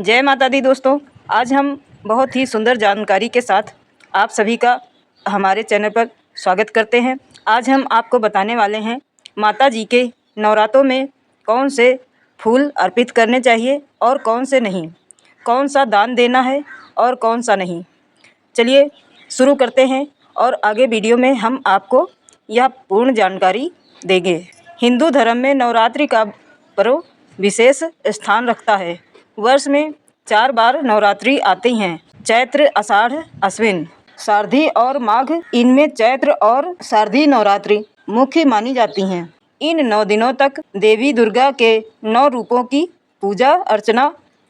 जय माता दी दोस्तों। आज हम बहुत ही सुंदर जानकारी के साथ आप सभी का हमारे चैनल पर स्वागत करते हैं। आज हम आपको बताने वाले हैं माता जी के नवरात्रों में कौन से फूल अर्पित करने चाहिए और कौन से नहीं, कौन सा दान देना है और कौन सा नहीं। चलिए शुरू करते हैं और आगे वीडियो में हम आपको यह पूर्ण जानकारी देंगे। हिंदू धर्म में नवरात्रि का पर्व विशेष स्थान रखता है। वर्ष में 4 बार नवरात्रि आती हैं, चैत्र, आषाढ़, अश्विन, शारदी और माघ। इनमें चैत्र और शारदी नवरात्रि मुख्य मानी जाती हैं। इन 9 दिनों तक देवी दुर्गा के 9 रूपों की पूजा अर्चना,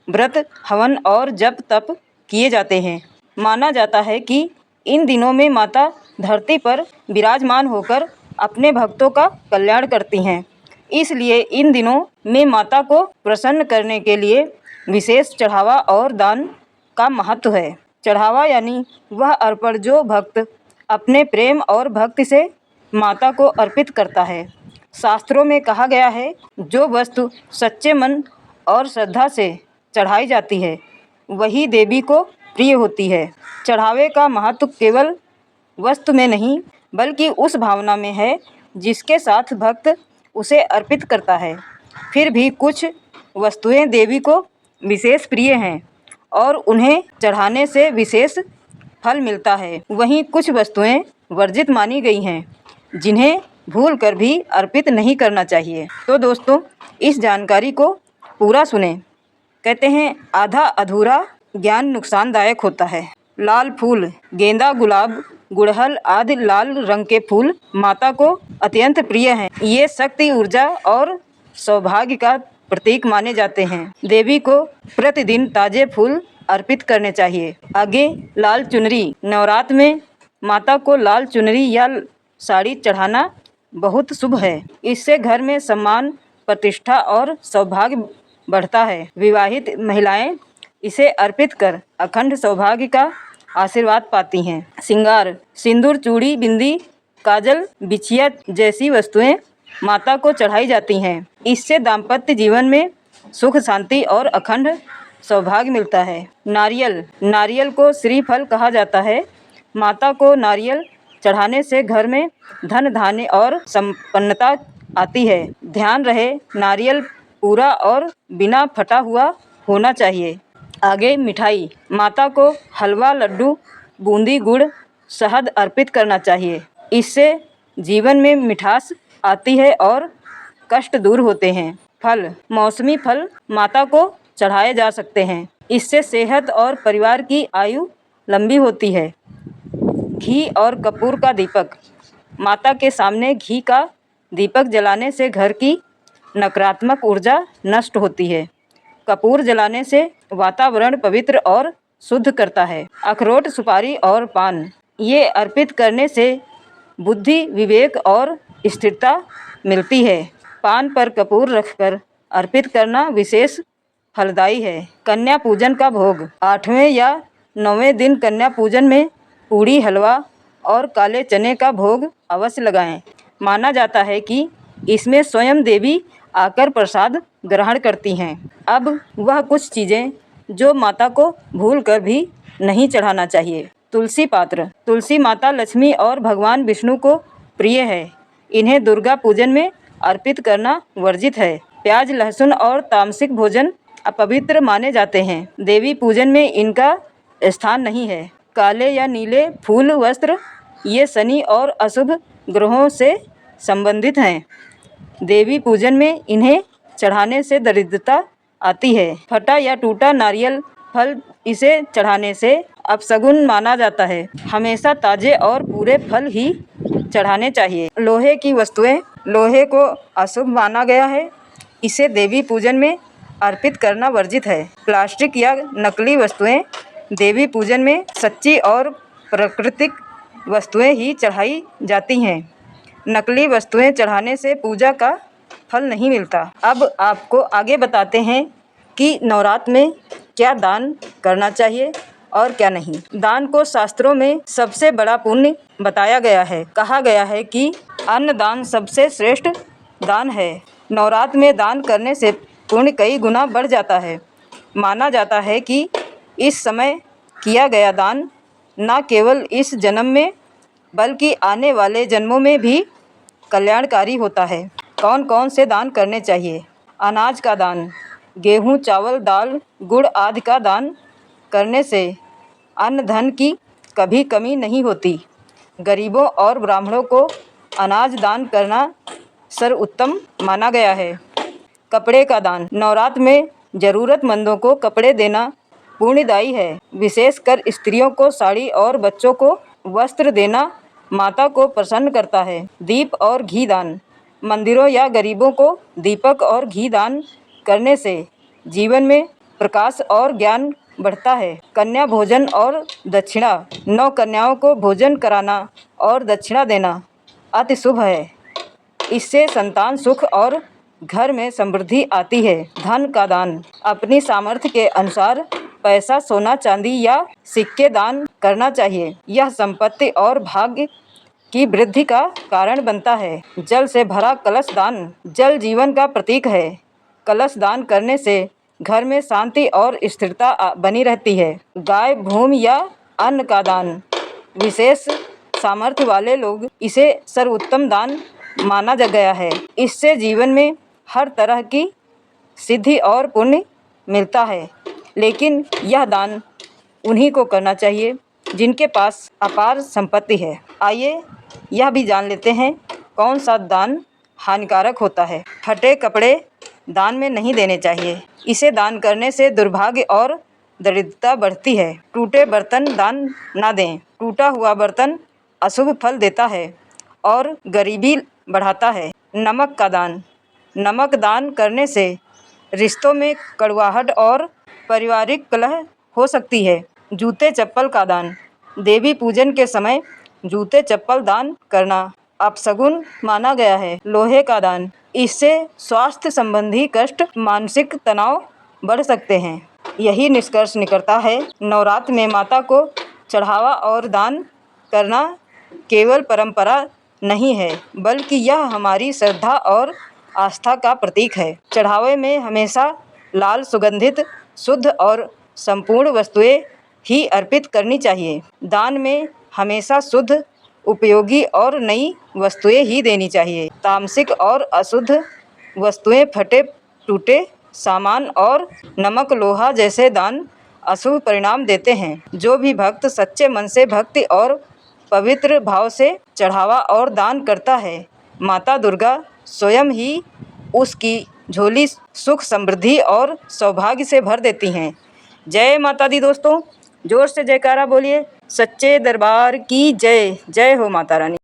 व्रत, हवन और जप तप किए जाते हैं। माना जाता है कि इन दिनों में माता धरती पर विराजमान होकर अपने भक्तों का कल्याण करती हैं। इसलिए इन दिनों में माता को प्रसन्न करने के लिए विशेष चढ़ावा और दान का महत्व है। चढ़ावा यानी वह अर्पण जो भक्त अपने प्रेम और भक्ति से माता को अर्पित करता है। शास्त्रों में कहा गया है, जो वस्तु सच्चे मन और श्रद्धा से चढ़ाई जाती है वही देवी को प्रिय होती है। चढ़ावे का महत्व केवल वस्तु में नहीं बल्कि उस भावना में है जिसके साथ भक्त उसे अर्पित करता है। फिर भी कुछ वस्तुएं देवी को विशेष प्रिय हैं और उन्हें चढ़ाने से विशेष फल मिलता है। वहीं कुछ वस्तुएं वर्जित मानी गई हैं जिन्हें भूल कर भी अर्पित नहीं करना चाहिए। तो दोस्तों, इस जानकारी को पूरा सुने। कहते हैं, आधा अधूरा ज्ञान नुकसानदायक होता है। लाल फूल, गेंदा, गुलाब, गुड़हल आदि लाल रंग के फूल माता को अत्यंत प्रिय हैं। ये शक्ति, ऊर्जा और सौभाग्य का प्रतीक माने जाते हैं। देवी को प्रतिदिन ताजे फूल अर्पित करने चाहिए। आगे लाल चुनरी। नवरात्र में माता को लाल चुनरी या साड़ी चढ़ाना बहुत शुभ है। इससे घर में सम्मान, प्रतिष्ठा और सौभाग्य बढ़ता है। विवाहित महिलाएं इसे अर्पित कर अखंड सौभाग्य का आशीर्वाद पाती हैं। श्रृंगार, सिंदूर, चूड़ी, बिंदी, काजल, बिछिया जैसी वस्तुएं माता को चढ़ाई जाती हैं। इससे दाम्पत्य जीवन में सुख, शांति और अखंड सौभाग्य मिलता है। नारियल, नारियल को श्रीफल कहा जाता है। माता को नारियल चढ़ाने से घर में धन धान्य और संपन्नता आती है। ध्यान रहे, नारियल पूरा और बिना फटा हुआ होना चाहिए। आगे मिठाई। माता को हलवा, लड्डू, बूंदी, गुड़, शहद अर्पित करना चाहिए। इससे जीवन में मिठास आती है और कष्ट दूर होते हैं। फल, मौसमी फल माता को चढ़ाए जा सकते हैं। इससे सेहत और परिवार की आयु लंबी होती है। घी और कपूर का दीपक। माता के सामने घी का दीपक जलाने से घर की नकारात्मक ऊर्जा नष्ट होती है। कपूर जलाने से वातावरण पवित्र और शुद्ध करता है। अखरोट, सुपारी और पान, ये अर्पित करने से बुद्धि, विवेक और स्थिरता मिलती है। पान पर कपूर रखकर अर्पित करना विशेष फलदायी है। कन्या पूजन का भोग। 8वें या 9वें दिन कन्या पूजन में पूड़ी, हलवा और काले चने का भोग अवश्य लगाएं। माना जाता है कि इसमें स्वयं देवी आकर प्रसाद ग्रहण करती हैं। अब वह कुछ चीज़ें जो माता को भूल कर भी नहीं चढ़ाना चाहिए। तुलसी पात्र। तुलसी माता लक्ष्मी और भगवान विष्णु को प्रिय है। इन्हें दुर्गा पूजन में अर्पित करना वर्जित है। प्याज, लहसुन और तामसिक भोजन अपवित्र माने जाते हैं। देवी पूजन में इनका स्थान नहीं है। काले या नीले फूल, वस्त्र, ये शनि और अशुभ ग्रहों से संबंधित हैं। देवी पूजन में इन्हें चढ़ाने से दरिद्रता आती है। फटा या टूटा नारियल फल, इसे चढ़ाने से अपशगुन माना जाता है। हमेशा ताजे और पूरे फल ही चढ़ाने चाहिए। लोहे की वस्तुएं। लोहे को अशुभ माना गया है। इसे देवी पूजन में अर्पित करना वर्जित है। प्लास्टिक या नकली वस्तुएं। देवी पूजन में सच्ची और प्राकृतिक वस्तुएं ही चढ़ाई जाती हैं। नकली वस्तुएं चढ़ाने से पूजा का फल नहीं मिलता। अब आपको आगे बताते हैं कि नवरात्र में क्या दान करना चाहिए और क्या नहीं। दान को शास्त्रों में सबसे बड़ा पुण्य बताया गया है। कहा गया है कि अन्न दान सबसे श्रेष्ठ दान है। नवरात्र में दान करने से पुण्य कई गुना बढ़ जाता है। माना जाता है कि इस समय किया गया दान न केवल इस जन्म में बल्कि आने वाले जन्मों में भी कल्याणकारी होता है। कौन कौन से दान करने चाहिए? अनाज का दान, गेहूँ, चावल, दाल, गुड़ आदि का दान करने से अन्न धन की कभी कमी नहीं होती। गरीबों और ब्राह्मणों को अनाज दान करना सर्वोत्तम माना गया है। कपड़े का दान, नवरात्र में ज़रूरतमंदों को कपड़े देना पुण्यदायी है। विशेषकर स्त्रियों को साड़ी और बच्चों को वस्त्र देना माता को प्रसन्न करता है। दीप और घी दान, मंदिरों या गरीबों को दीपक और घी दान करने से जीवन में प्रकाश और ज्ञान बढ़ता है। कन्या भोजन और दक्षिणा, 9 कन्याओं को भोजन कराना और दक्षिणा देना अति शुभ है। इससे संतान सुख और घर में समृद्धि आती है। धन का दान, अपनी सामर्थ्य के अनुसार पैसा, सोना, चांदी या सिक्के दान करना चाहिए। यह संपत्ति और भाग्य की वृद्धि का कारण बनता है। जल से भरा कलश दान, जल जीवन का प्रतीक है। कलश दान करने से घर में शांति और स्थिरता बनी रहती है। गाय, भूमि या अन्न का दान, विशेष सामर्थ्य वाले लोग इसे सर्वोत्तम दान माना गया है। इससे जीवन में हर तरह की सिद्धि और पुण्य मिलता है। लेकिन यह दान उन्हीं को करना चाहिए जिनके पास अपार संपत्ति है। आइए यह भी जान लेते हैं कौन सा दान हानिकारक होता है। फटे कपड़े दान में नहीं देने चाहिए। इसे दान करने से दुर्भाग्य और दरिद्रता बढ़ती है। टूटे बर्तन दान ना दें। टूटा हुआ बर्तन अशुभ फल देता है और गरीबी बढ़ाता है। नमक का दान, नमक दान करने से रिश्तों में कड़वाहट और पारिवारिक कलह हो सकती है। जूते चप्पल का दान, देवी पूजन के समय जूते चप्पल दान करना अपशगुन माना गया है। लोहे का दान, इससे स्वास्थ्य संबंधी कष्ट, मानसिक तनाव बढ़ सकते हैं। यही निष्कर्ष निकलता है नवरात्र में माता को चढ़ावा और दान करना केवल परंपरा नहीं है बल्कि यह हमारी श्रद्धा और आस्था का प्रतीक है। चढ़ावे में हमेशा लाल, सुगंधित, शुद्ध और संपूर्ण वस्तुएं ही अर्पित करनी चाहिए। दान में हमेशा शुद्ध, उपयोगी और नई वस्तुएं ही देनी चाहिए। तामसिक और अशुद्ध वस्तुएं, फटे टूटे सामान और नमक, लोहा जैसे दान अशुभ परिणाम देते हैं। जो भी भक्त सच्चे मन से भक्ति और पवित्र भाव से चढ़ावा और दान करता है, माता दुर्गा स्वयं ही उसकी झोली सुख, समृद्धि और सौभाग्य से भर देती हैं। जय माता दी दोस्तों, जोर से जयकारा बोलिए। सच्चे दरबार की जय। जय हो माता रानी।